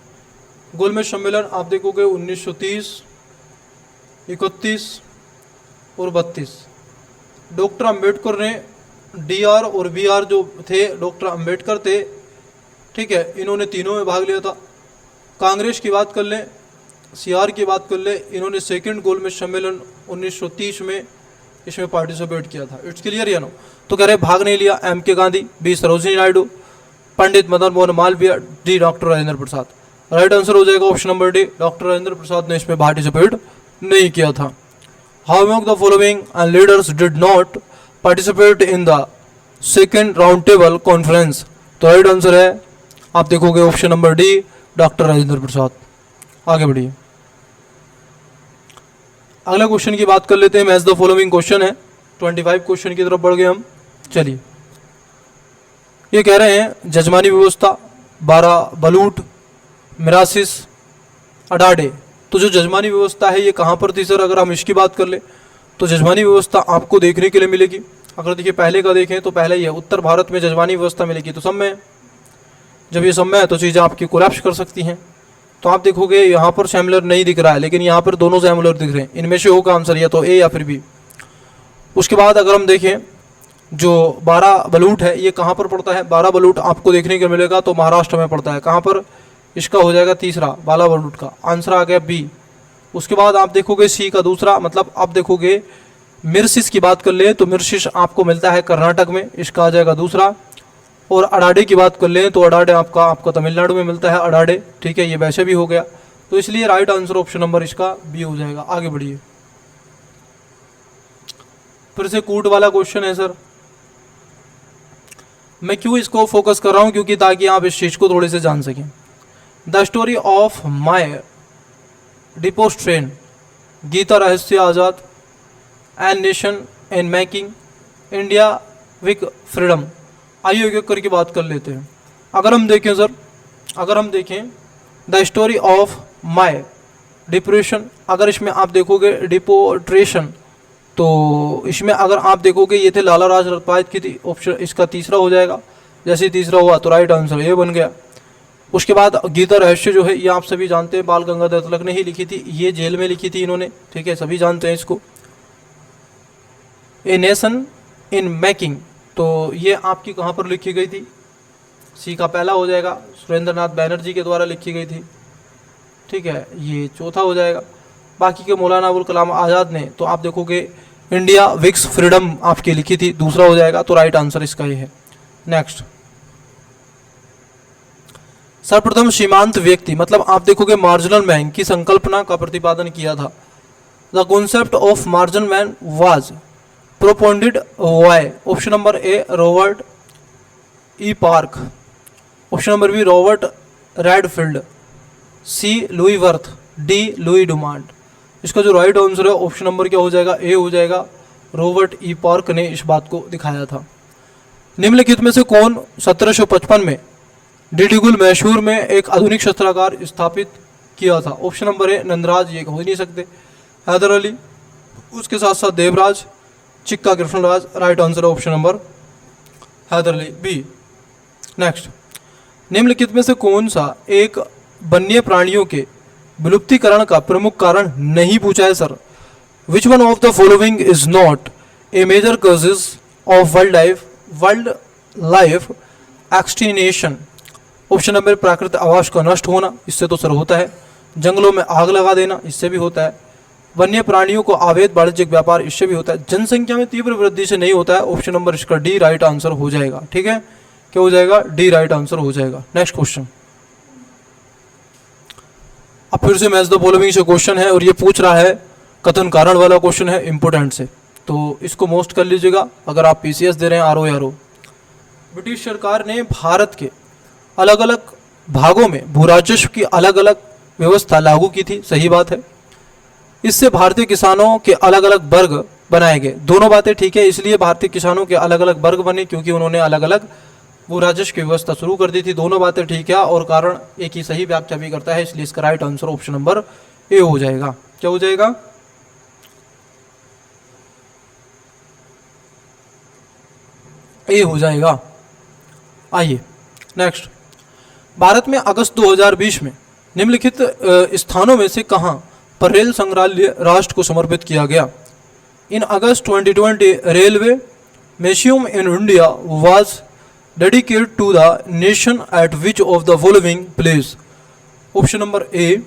गोलमेज सम्मेलन आप देखोगे 1930, 31 और 32। डॉक्टर अंबेडकर ने डीआर और बीआर जो थे, डॉक्टर अंबेडकर थे, ठीक है, इन्होंने तीनों में भाग लिया था। कांग्रेस की बात कर लें, सीआर की बात कर लें, इन्होंने सेकंड गोलमेज सम्मेलन 1930 में इसमें पार्टिसिपेट किया था। इट्स क्लियर या नो? तो कह रहे भाग नहीं लिया M K Gandhi, B Sarojini Naidu, Pandit Madan Mohan Malviya, D doctor Rajendra Prasad. Right answer हो जाएगा option number D, doctor Rajendra Prasad ने इसमें पार्टिसिपेट नहीं किया था। How many of the following and leaders did not participate in the second round table conference? तो राइट आंसर है आप देखोगे option number D, doctor Rajendra प्रसाद। आगे बढ़िए, अगला क्वेश्चन की बात कर लेते हैं। मैच द फॉलोइंग क्वेश्चन है, 25 क्वेश्चन की तरफ बढ़ गए हम। चलिए, ये कह रहे हैं जजमानी व्यवस्था, 12 बलूट, मिरासिस, अडाडे। तो जो जजमानी व्यवस्था है ये कहाँ पर थी सर? अगर हम इसकी बात कर ले तो जजमानी व्यवस्था आपको देखने के लिए मिलेगी अगर देखिए पहले का देखें तो पहले ही है, उत्तर भारत में जजमानी व्यवस्था मिलेगी तो सब में है। जब ये सब में है तो चीज़ें आपकी कोलैप्स कर सकती हैं। तो आप देखोगे यहाँ पर सिमिलर नहीं दिख रहा है, लेकिन यहाँ पर दोनों सिमिलर दिख रहे हैं। इनमें से होगा आंसर या तो ए या फिर बी। उसके बाद अगर हम देखें जो 12 बलूट है ये कहाँ पर पड़ता है? 12 बलूट आपको देखने को मिलेगा तो महाराष्ट्र में पड़ता है। कहाँ पर? इसका हो जाएगा तीसरा, 12 बलूट का आंसर आ गया बी। उसके बाद आप देखोगे सी का दूसरा, मतलब आप देखोगे मिर्सिस की बात कर ले तो मिर्सिस आपको मिलता है कर्नाटक में, इसका आ जाएगा दूसरा। और अडाडे की बात कर लें तो अडाडे आपका तमिलनाडु में मिलता है अडाडे, ठीक है, ये वैसे भी हो गया। तो इसलिए राइट आंसर ऑप्शन नंबर इसका बी हो जाएगा। आगे बढ़िए, फिर से कूट वाला क्वेश्चन है सर। मैं क्यों इसको फोकस कर रहा हूं? क्योंकि ताकि आप इस चीज को थोड़े से जान सकें। The story of my deportation, Gita Rahasya Azad, an nation in making, India विक फ्रीडम। आइए एक एक करके बात कर लेते हैं। अगर हम देखें सर, अगर हम देखें the story of my depression, अगर इसमें आप देखोगे डिपोट्रेशन, तो इसमें अगर आप देखोगे ये थे लाला लाजपत की थी, ऑप्शन इसका तीसरा हो जाएगा। जैसे ही तीसरा हुआ तो राइट आंसर ये बन गया। उसके बाद गीता रहस्य जो है ये आप सभी जानते हैं, बाल गंगाधर तिलक ने ही लिखी थी, ये जेल में लिखी थी इन्होंने, ठीक है, सभी जानते हैं इसको। ए नेशन इन मेकिंग, तो ये आपकी कहाँ पर लिखी गई थी? सी का पहला हो जाएगा, सुरेंद्रनाथ बैनर्जी के द्वारा लिखी गई थी, ठीक है, ये चौथा हो जाएगा। बाकी के मौलाना अबुल कलाम आज़ाद ने तो आप देखोगे इंडिया विक्स फ्रीडम आपकी लिखी थी, दूसरा हो जाएगा। तो राइट आंसर इसका ये है। नेक्स्ट, सर्वप्रथम सीमांत व्यक्ति, मतलब आप देखोगे मार्जिनल मैन की संकल्पना का प्रतिपादन किया था। The concept of marginal man was propounded by? Option number A Robert E Park, option number B Robert Redfield, C Louis Wirth, D Louis Dumont. इसका जो राइट आंसर है ऑप्शन नंबर क्या हो जाएगा? ए हो जाएगा। रॉबर्ट ई पार्क ने इस बात को दिखाया था। निम्नलिखित में से कौन 1755 में डिडिगुल मैसूर में एक आधुनिक शस्त्रागार स्थापित किया था? ऑप्शन नंबर ए नंदराज, ये हो ही नहीं सकते, हैदर अली, उसके साथ साथ Devaraj, Chikka Krishnaraja. Right answer option number Hyder Ali, B. Next, निम्नलिखित में से कौन सा एक वन्य प्राणियों के विलुप्तीकरण का प्रमुख कारण नहीं पूछा है sir? Which one of the following is not a major causes of wild life extinction? Option number प्राकृतिक आवास का नष्ट होना, इससे तो सर होता है। जंगलों में आग लगा देना, इससे भी होता है। वन्य प्राणियों को अवैध वाणिज्यिक व्यापार, इससे भी होता है। जनसंख्या में तीव्र वृद्धि से नहीं होता है। ऑप्शन नंबर इसका डी राइट आंसर हो जाएगा, ठीक है, क्या हो जाएगा? डी राइट आंसर हो जाएगा। नेक्स्ट क्वेश्चन, अब फिर से मैच द फॉलोइंग से क्वेश्चन है और ये पूछ रहा है कथन कारण वाला क्वेश्चन है, इंपोर्टेंट से, तो इसको मोस्ट कर लीजिएगा अगर आप पीसीएस दे रहे हैं, आरओ या रो। ब्रिटिश सरकार ने भारत के अलग अलग भागों में भू राजस्व की अलग अलग व्यवस्था लागू की थी, सही बात है। इससे भारतीय किसानों के अलग अलग वर्ग बनाए गए, दोनों बातें ठीक है। इसलिए भारतीय किसानों के अलग अलग वर्ग बने क्योंकि उन्होंने अलग अलग भू राजस्व की व्यवस्था शुरू कर दी थी, दोनों बातें ठीक है। और कारण एक ही सही व्याख्या भी करता है, इसलिए इसका राइट आंसर ऑप्शन नंबर ए हो जाएगा। क्या हो जाएगा? ए हो जाएगा। आइए नेक्स्ट, भारत में अगस्त 2020 में निम्नलिखित स्थानों में से कहां पर रेल संग्रहालय राष्ट्र को समर्पित किया गया? In August 2020 railway museum in India was dedicated to the nation at which of the following place? Option number A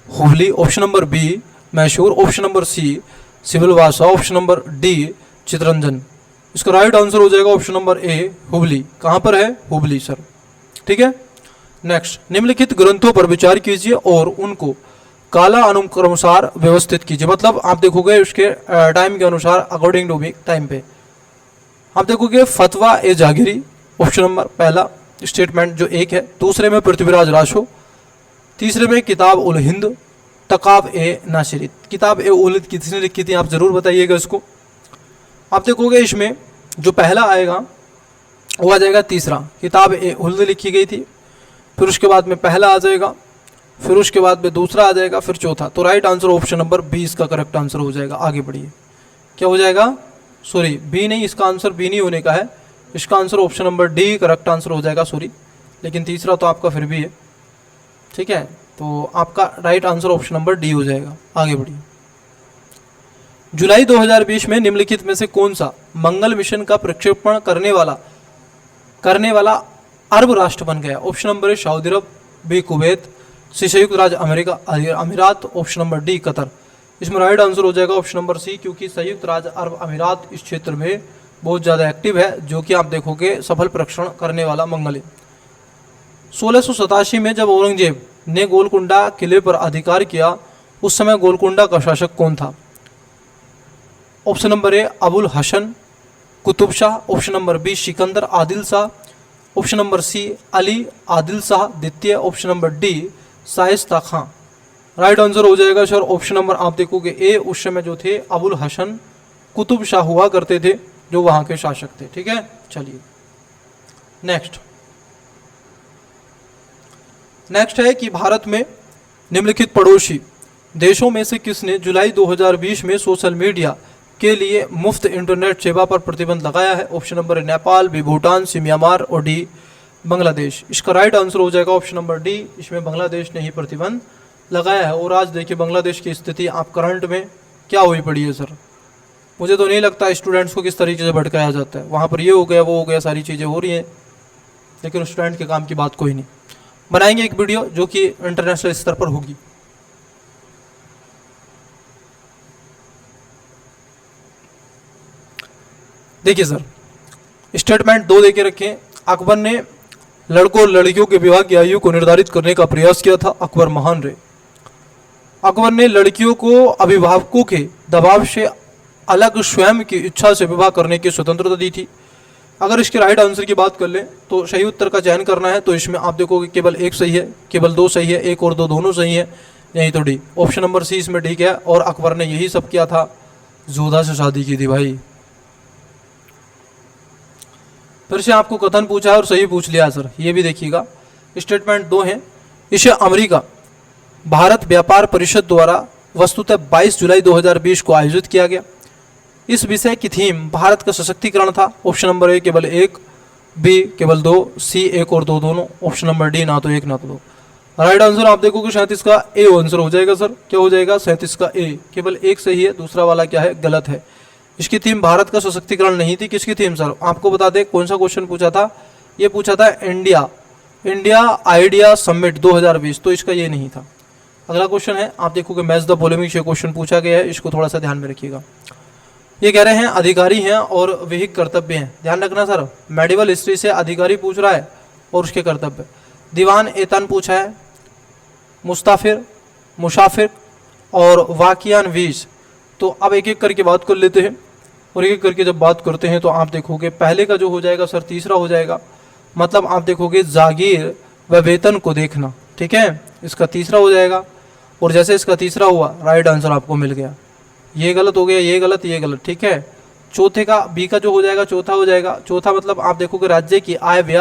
Hubli, option number B Mysore, option number C Silvassa, option number D Chittaranjan. इसका राइट आंसर हो जाएगा option number A Hubli. कहां पर है? Hubli sir, ठीक है। Next, निम्नलिखित ग्रंथों पर विचार कीजिए और उनको काला अनुक्रमानुसार व्यवस्थित कीजिए। मतलब आप देखोगे उसके टाइम के अनुसार, अकॉर्डिंग टू टाइम पे आप देखोगे फतवा ए जागिरी, ऑप्शन नंबर पहला स्टेटमेंट जो एक है। दूसरे में पृथ्वीराज रासो, तीसरे में किताब उल हिंद, तकाब ए नासिरी। किताब ए उल हिंद किसने लिखी थी आप जरूर बताइएगा इसको। आप देखोगे इसमें जो पहला आएगा वो आ जाएगा तीसरा, किताब ए उल हिंद लिखी गई थी, फिर उसके बाद में पहला आ जाएगा, फिर उसके बाद में दूसरा आ जाएगा, फिर चौथा। तो राइट आंसर ऑप्शन नंबर 20 का करेक्ट आंसर हो जाएगा। आगे बढ़िए, क्या हो जाएगा? सॉरी बी नहीं, इसका आंसर बी नहीं होने का है, इसका answer option number D correct answer हो जाएगा, सॉरी, लेकिन तीसरा तो आपका फिर भी है, ठीक है। तो आपका right answer option number D हो जाएगा। आगे बढ़िए। जुलाई 2020 में निम्नलिखित में से कौन सा मंगल मिशन का प्रक्षेपण करने वाला अरब राष्ट्र बन गया? ऑप्शन नंबर ए सऊदी अरब, बी कुवैत, सी संयुक्त राज्य अमेरिका अमीरात, ऑप्शन नंबर डी कतर। इसमें राइट आंसर हो जाएगा ऑप्शन नंबर सी, क्योंकि संयुक्त राज्य अरब अमीरात इस क्षेत्र में बहुत ज़्यादा एक्टिव है, जो कि आप देखोगे सफल प्रक्षेपण करने वाला मंगल है। 1687 में जब औरंगजेब ने गोलकुंडा किले पर अधिकार किया, उस समय गोलकुंडा का शासक कौन था? Option number A Abul Hasan Qutub Shah, option number B Sikandar Adil Shah, option number C Ali Adil Shah द्वितीय, option number D Shaista Khan. Right answer हो जाएगा सर ऑप्शन नंबर आप देखोगे ए, उस समय जो थे अबुल हसन कुतुब शाह हुआ करते थे, जो वहां के शासक थे। ठीक है, चलिए नेक्स्ट है कि भारत में निम्नलिखित पड़ोसी देशों में से किसने जुलाई 2020 में सोशल मीडिया के लिए मुफ्त इंटरनेट सेवा पर प्रतिबंध लगाया है? Option number A Nepal, B Bhutan, C Myanmar और डी बांग्लादेश। इसका राइट आंसर हो जाएगा ऑप्शन नंबर डी, इसमें बांग्लादेश ने ही प्रतिबंध लगाया है। और आज देखिए बांग्लादेश की स्थिति आप करंट में क्या हुई पड़ी है सर। मुझे तो नहीं लगता स्टूडेंट्स को किस तरीके से भटकाया जाता है, वहाँ पर ये हो गया वो हो गया, सारी चीज़ें हो रही हैं, लेकिन स्टूडेंट के काम की बात कोई नहीं। बनाएंगे एक वीडियो जो कि इंटरनेशनल स्तर पर होगी। देखिए सर, स्टेटमेंट 2 देके रखें। अकबर ने लड़कों और लड़कियों के विवाह की आयु को निर्धारित करने का प्रयास किया था। अकबर महान रहे। अकबर ने लड़कियों को अभिभावकों के दबाव से अलग स्वयं की इच्छा से विवाह करने की स्वतंत्रता दी थी। अगर इसके राइट आंसर की बात कर लें तो सही उत्तर का चयन करना है, तो इसमें आप देखोगे केवल एक सही है, केवल 2 सही है, 1 और 2 दोनों सही है, यही तो डी ऑप्शन नंबर सी इसमें ठीक है। और अकबर ने यही सब किया था, जोधा से शादी की थी भाई। फिर से आपको कथन पूछा है और सही पूछ लिया सर, ये भी देखिएगा। स्टेटमेंट 2 है, इसे अमेरिका भारत व्यापार परिषद द्वारा वस्तुतः 22 जुलाई 2020 को आयोजित किया गया। इस विषय की थीम भारत का सशक्तिकरण था। ऑप्शन नंबर ए केवल 1, बी केवल 2, सी 1 और 2 दोनों, ऑप्शन नंबर डी ना तो 1 ना तो 2। राइट आंसर आप देखोगे 37 का ए आंसर हो जाएगा सर। क्या हो जाएगा? 37 का ए, केवल 1 सही है, दूसरा वाला क्या है? गलत है। इसकी थीम भारत का सशक्तिकरण नहीं थी। किसकी थीम सर? आपको बता दें कौन सा क्वेश्चन पूछा था, ये पूछा था इंडिया आइडिया समिट 2020, तो इसका ये नहीं था। अगला क्वेश्चन है, आप देखोगे मैच द फॉलोइंग से क्वेश्चन पूछा गया है, इसको थोड़ा सा ध्यान में रखिएगा। ये कह रहे हैं अधिकारी हैं और विहिक कर्तव्य हैं। ध्यान रखना सर, मेडिवल हिस्ट्री से अधिकारी पूछ रहा है और उसके कर्तव्य। दीवान एतन पूछा है, मुस्ताफिर, मुसाफिर और वाकियान वीस। तो अब एक एक करके बात कर लेते हैं, और एक एक करके जब बात करते हैं तो आप देखोगे पहले का जो हो जाएगा सर तीसरा हो जाएगा, मतलब आप देखोगे जागीर व वेतन को देखना। ठीक है, इसका तीसरा हो जाएगा। और जैसे इसका तीसरा हुआ, राइट आंसर आपको मिल गया। ये गलत हो गया, ये गलत, ये गलत। ठीक है, चौथे का बी का जो हो जाएगा चौथा हो जाएगा। चौथा मतलब आप देखोगे राज्य की आय व्यय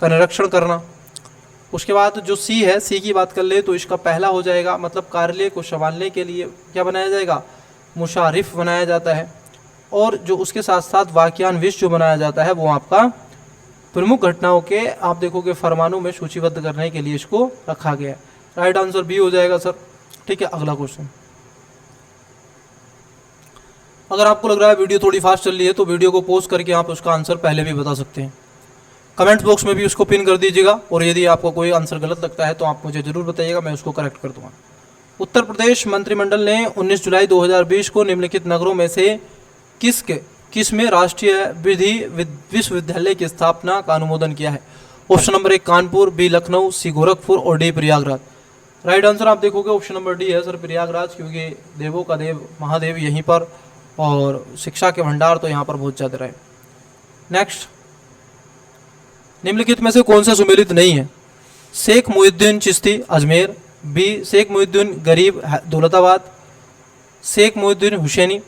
का निरीक्षण करना। उसके बाद जो सी है, सी की बात कर ले तो इसका पहला हो जाएगा, मतलब कार्यालय को संभालने के लिए क्या बनाया जाएगा? मुशारिफ बनाया जाता है। और जो उसके साथ साथ वाक्यान विश जो बनाया जाता है वो आपका प्रमुख घटनाओं के आप देखोगे फरमानों में सूचीबद्ध करने के लिए इसको रखा गया है। राइट आंसर बी हो जाएगा सर। ठीक है, अगला क्वेश्चन। अगर आपको लग रहा है वीडियो थोड़ी फास्ट चल रही है तो वीडियो को पॉज करके आप उसका आंसर पहले भी बता सकते हैं। कमेंट बॉक्स में भी उसको पिन कर दीजिएगा, और यदि आपको कोई आंसर गलत लगता है तो आप मुझे जरूर बताइएगा, मैं उसको करेक्ट कर दूंगा। उत्तर प्रदेश मंत्रिमंडल ने 19 जुलाई 2020 को निम्नलिखित नगरों में से किस में राष्ट्रीय विधि विश्वविद्यालय की स्थापना का अनुमोदन किया है? Option number 1 Kanpur, B Lucknow, C Gorakhpur और डी प्रयागराज। राइट आंसर आप देखोगे ऑप्शन नंबर डी है सर, प्रयागराज, क्योंकि देवों का देव महादेव यहीं पर, और शिक्षा के भंडार तो यहाँ पर बहुत ज़्यादा रहे। नेक्स्ट, निम्नलिखित में से कौन सा सुमेलित नहीं है? शेख मुहिउद्दीन चिश्ती अजमेर, बी शेख मुहिउद्दीन गरीब दौलताबाद, शेख मुहिउद्दीन हुसैनी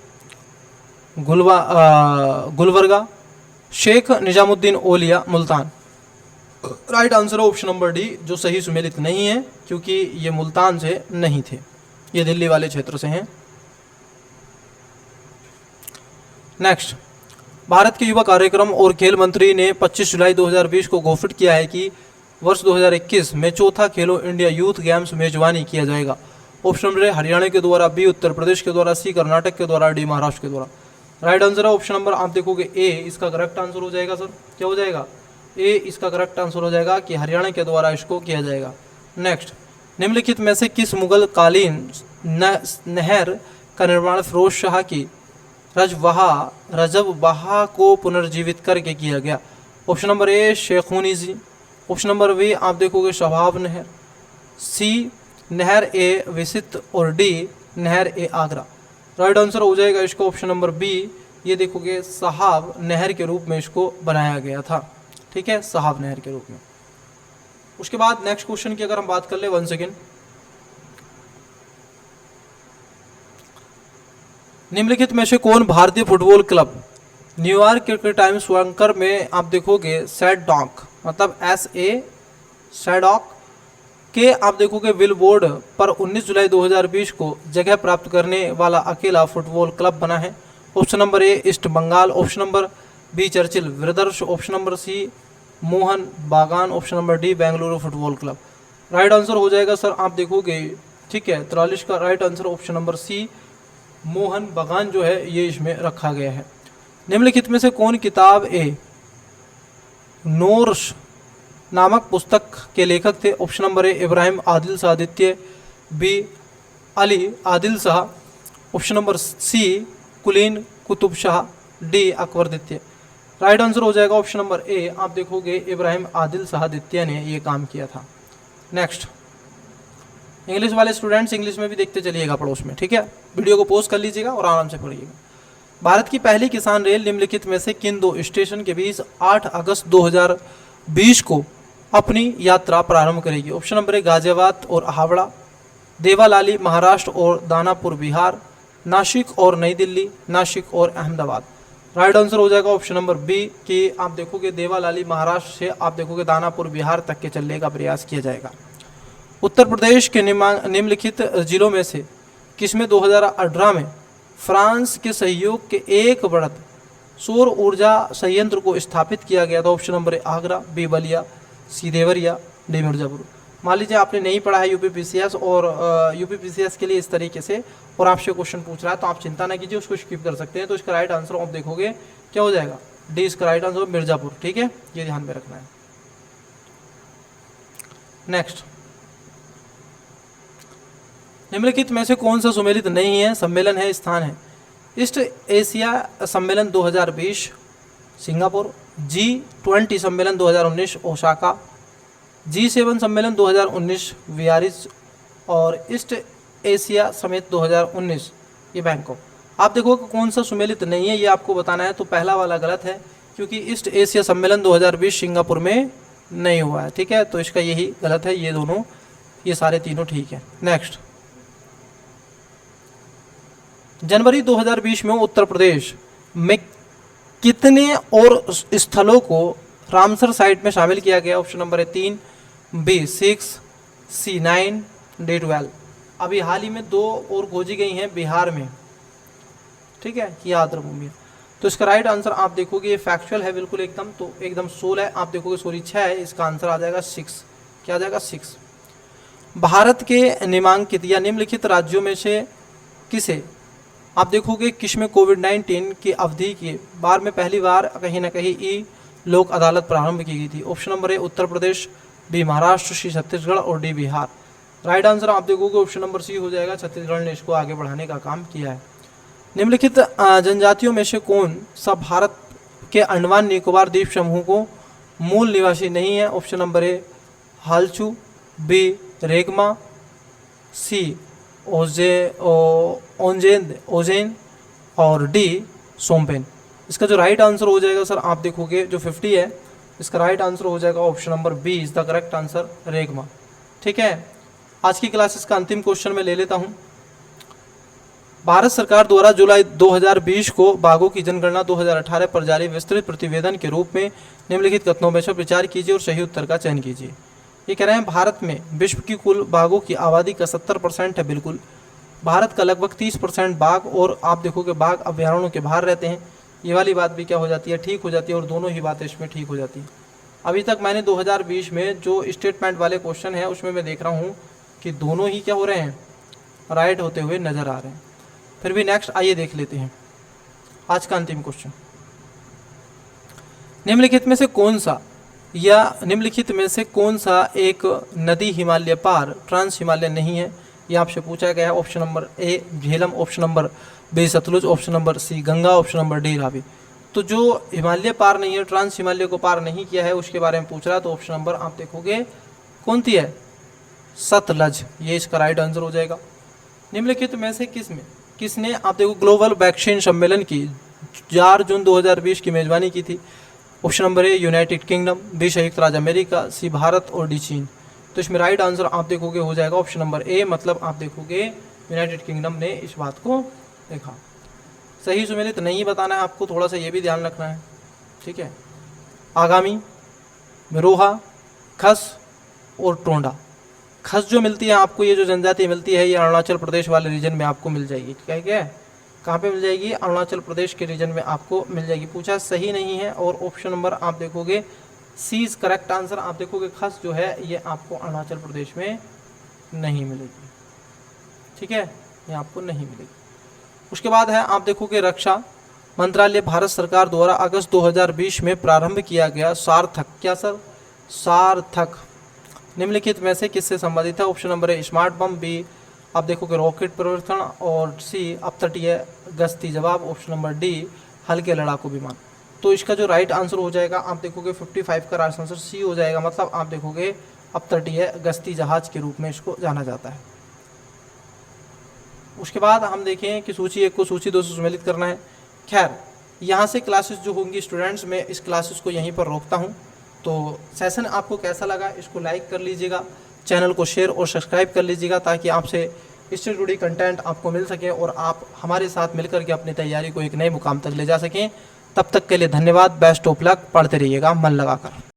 गुलबर्गा, शेख निजामुद्दीन ओलिया Multan. Right answer option number D, जो सही सुमेलित नहीं है, क्योंकि ये मुल्तान से नहीं थे, ये दिल्ली वाले क्षेत्र से हैं। नेक्स्ट, भारत के युवा कार्यक्रम और खेल मंत्री ने 25 जुलाई 2020 को घोषित किया है कि वर्ष 2021 में चौथा खेलो इंडिया यूथ गेम्स मेजबानी किया जाएगा। ऑप्शन नंबर ए हरियाणा के द्वारा, बी उत्तर प्रदेश के द्वारा, सी कर्नाटक के द्वारा, डी महाराष्ट्र के द्वारा। राइट आंसर है ऑप्शन नंबर, आप देखोगे ए इसका करेक्ट आंसर हो जाएगा। सर क्या हो जाएगा? ए इसका करेक्ट आंसर हो जाएगा कि हरियाणा के द्वारा इसको किया जाएगा। नेक्स्ट, निम्नलिखित में से किस मुगल कालीन नहर का निर्माण फिरोज शाह की रजब बहा को पुनर्जीवित करके किया गया? ऑप्शन नंबर ए शेखुनी जी, ऑप्शन नंबर बी आप देखोगे शहाब नहर, सी नहर ए विसित और डी नहर ए आगरा। राइट आंसर हो जाएगा इसको ऑप्शन नंबर बी, ये देखोगे सहाब नहर के रूप में इसको बनाया गया था। ठीक है, सहाब नहर के रूप में। उसके बाद नेक्स्ट क्वेश्चन की अगर हम बात कर ले, वन सेकेंड, निम्नलिखित में से कौन भारतीय football club New York cricket times anchor में आप देखोगे सैडॉक मतलब SA सैडॉक के आप देखोगे बिलबोर्ड पर 19 जुलाई 2020 को जगह प्राप्त करने वाला अकेला फुटबॉल क्लब बना है? Option number A east Bengal, option number B Churchill brothers, option number C Mohan Bagan, option number D Bengaluru football club. Right answer हो जाएगा सर आप देखोगे, ठीक है, 43 का right answer option number C Mohan Bagan जो है ये इसमें रखा गया है। निम्नलिखित में से कौन किताब ए नोर्स नामक पुस्तक के लेखक थे? Option number A Ibrahim Adil Shah द्वितीय, B Ali Adil Shah, option number C Quli Qutb Shah, D Akbar द्वितीय। राइट आंसर हो जाएगा ऑप्शन नंबर ए, आप देखोगे इब्राहिम आदिल शाह द्वितीय ने ये काम किया था। नेक्स्ट, इंग्लिश वाले स्टूडेंट्स इंग्लिश में भी देखते चलिएगा पड़ोस में, ठीक है, वीडियो को पॉज कर लीजिएगा और आराम से पढ़िएगा। भारत की पहली किसान रेल निम्नलिखित में से किन दो स्टेशन के बीच 8 अगस्त 2020 को अपनी यात्रा प्रारंभ करेगी? ऑप्शन नंबर ए गाजियाबाद और हावड़ा, देवालाली महाराष्ट्र और दानापुर बिहार, नासिक और नई दिल्ली, नासिक और अहमदाबाद। राइट आंसर हो जाएगा ऑप्शन नंबर बी कि आप देखोगे देवालाली महाराष्ट्र से आप देखोगे दानापुर बिहार तक के चलने का प्रयास किया जाएगा। उत्तर प्रदेश के निम्नलिखित जिलों में से किसमें 2018 में फ्रांस के सहयोग के एक बढ़त सौर ऊर्जा संयंत्र को स्थापित किया गया था? Option number A Agra, B Ballia, C Deoria, D Mirzapur. मान लीजिए आपने नहीं पढ़ा है यूपीपीसीएस और यूपीपीसीएस के लिए इस तरीके से और आपसे क्वेश्चन पूछ रहा है तो आप चिंता ना कीजिए, उसको स्किप कर सकते हैं। तो इसका राइट आंसर आप देखोगे क्या हो जाएगा? डी इसका राइट आंसर मिर्जापुर। ठीक है, ये ध्यान में रखना है। नेक्स्ट, निम्नलिखित में से कौन सा सम्मिलित नहीं है सम्मेलन है स्थान है? ईस्ट एशिया सम्मेलन 2020 सिंगापुर, G20 सम्मेलन 2019 ओसाका, G7 सम्मेलन 2019 बियारिज और ईस्ट एशिया समिट 2019 ये बैंकॉक। आप देखो कौन सा सम्मिलित नहीं है ये आपको बताना है, तो पहला वाला गलत है क्योंकि ईस्ट एशिया सम्मेलन 2020 सिंगापुर में नहीं हुआ है। ठीक है, तो इसका यही गलत है, ये दोनों ये सारे तीनों ठीक है। नेक्स्ट, जनवरी 2020 में उत्तर प्रदेश में कितने और स्थलों को रामसर साइट में शामिल किया गया? ऑप्शन नंबर है 3, बी 6, सी 9, डी 12। अभी हाल ही में 2 और खोजी गई हैं बिहार में, ठीक है, कि आर्द्रभूमि। तो इसका राइट आंसर आप देखोगे ये फैक्चुअल है बिल्कुल एकदम, तो एकदम 16 है, आप देखोगे सॉरी 6 है, इसका आंसर आ जाएगा 6। क्या आ जाएगा? 6। भारत के नामांकित या निम्नलिखित राज्यों में से किसे आप देखोगे किसमें कोविड-19 की अवधि के बार में पहली बार कहीं ना कहीं ई लोक अदालत प्रारंभ की गई थी? Option number A Uttar Pradesh, B Maharashtra, C Chhattisgarh और डी बिहार। राइट आंसर आप देखोगे ऑप्शन नंबर सी हो जाएगा, छत्तीसगढ़ ने इसको आगे बढ़ाने का काम किया है। निम्नलिखित जनजातियों में से कौन सा भारत के अंडमान निकोबार द्वीप समूह को मूल निवासी नहीं है? ऑप्शन नंबर ए हालचू, बी रेगमा, सी ओजेन और डी सोमपेन। इसका जो राइट आंसर हो जाएगा सर आप देखोगे जो 50 है, इसका राइट आंसर हो जाएगा option number B is the correct answer, रेगमा। ठीक है, आज की क्लासेस का अंतिम क्वेश्चन मैं ले लेता हूं। भारत सरकार द्वारा जुलाई 2020 को बाघों की जनगणना 2018 पर जारी विस्तृत प्रतिवेदन के रूप में निम्नलिखित कथनों में से विचार कीजिए और सही उत्तर का चयन कीजिए। ये कह रहे हैं भारत में विश्व की कुल बाघों की आबादी का 70% है, बिल्कुल। भारत का लगभग 30% बाघ और आप देखोगे बाघ अभ्यारण्यों के बाहर रहते हैं, ये वाली बात भी क्या हो जाती है, ठीक हो जाती है, और दोनों ही बातें इसमें ठीक हो जाती है। अभी तक मैंने 2020 में जो स्टेटमेंट वाले क्वेश्चन हैं उसमें मैं देख रहा हूँ कि दोनों ही क्या हो रहे हैं, राइट होते हुए नज़र आ रहे हैं। फिर भी नेक्स्ट आइए देख लेते हैं आज का अंतिम क्वेश्चन। निम्नलिखित में से कौन सा एक नदी हिमालय पार ट्रांस हिमालय नहीं है, ये आपसे पूछा गया है। Option number A Jhelum, option number B Sutlej, option number C Ganga, option number D Ravi. तो जो हिमालय पार नहीं है, ट्रांस हिमालय को पार नहीं किया है, उसके बारे में पूछ रहा है, तो ऑप्शन नंबर आप देखोगे कौन सी है, सतलज, ये इसका राइट आंसर हो जाएगा। निम्नलिखित में से किसने आप देखो ग्लोबल वैक्सीन सम्मेलन की 4 जून 2020 की मेजबानी की थी। Option number A United Kingdom, B संयुक्त राज्य अमेरिका, सी भारत और डी चीन। तो इसमें राइट आंसर आप देखोगे हो जाएगा ऑप्शन नंबर ए, मतलब आप देखोगे यूनाइटेड किंगडम ने इस बात को देखा। सही सुमेलित नहीं बताना है आपको, थोड़ा सा ये भी ध्यान रखना है, ठीक है। आगामी, रोहा, खस और टोंडा। खस जो मिलती है आपको, ये जो जनजाति मिलती है, ये अरुणाचल प्रदेश वाले रीजन में आपको मिल जाएगी, ठीक है। कहाँ पे मिल जाएगी, अरुणाचल प्रदेश के रीजन में आपको मिल जाएगी। पूछा सही नहीं है, और ऑप्शन नंबर आप देखोगे सी इज करेक्ट आंसर। आप देखोगे खस जो है ये आपको अरुणाचल प्रदेश में नहीं मिलेगी, ठीक है, ये आपको नहीं मिलेगी। उसके बाद है आप देखोगे रक्षा मंत्रालय भारत सरकार द्वारा अगस्त 2020 में प्रारंभ किया गया सार्थक, क्या सर, सार्थक निम्नलिखित में से किससे संबंधित है। Option number A smart bomb, B आप देखोगे रॉकेट परिवर्तन, और सी अपतटीय गश्ती। जवाब ऑप्शन नंबर डी हल्के लड़ाकू विमान। तो इसका जो राइट आंसर हो जाएगा आप देखोगे 55 का राइट आंसर सी हो जाएगा, मतलब आप देखोगे अपतटीय गश्ती जहाज के रूप में इसको जाना जाता है। उसके बाद हम देखें कि सूची 1 को सूची 2 से सम्मिलित करना है। खैर यहाँ से क्लासेस जो होंगी स्टूडेंट्स, मैं इस क्लासेस को यहीं पर रोकता हूँ। तो सेशन आपको कैसा लगा इसको लाइक कर लीजिएगा, चैनल को शेयर और सब्सक्राइब कर लीजिएगा, ताकि आपसे इससे जुड़ी कंटेंट आपको मिल सके और आप हमारे साथ मिलकर के अपनी तैयारी को एक नए मुकाम तक ले जा सकें। तब तक के लिए धन्यवाद, बेस्ट ऑफ लक, पढ़ते रहिएगा मन लगाकर।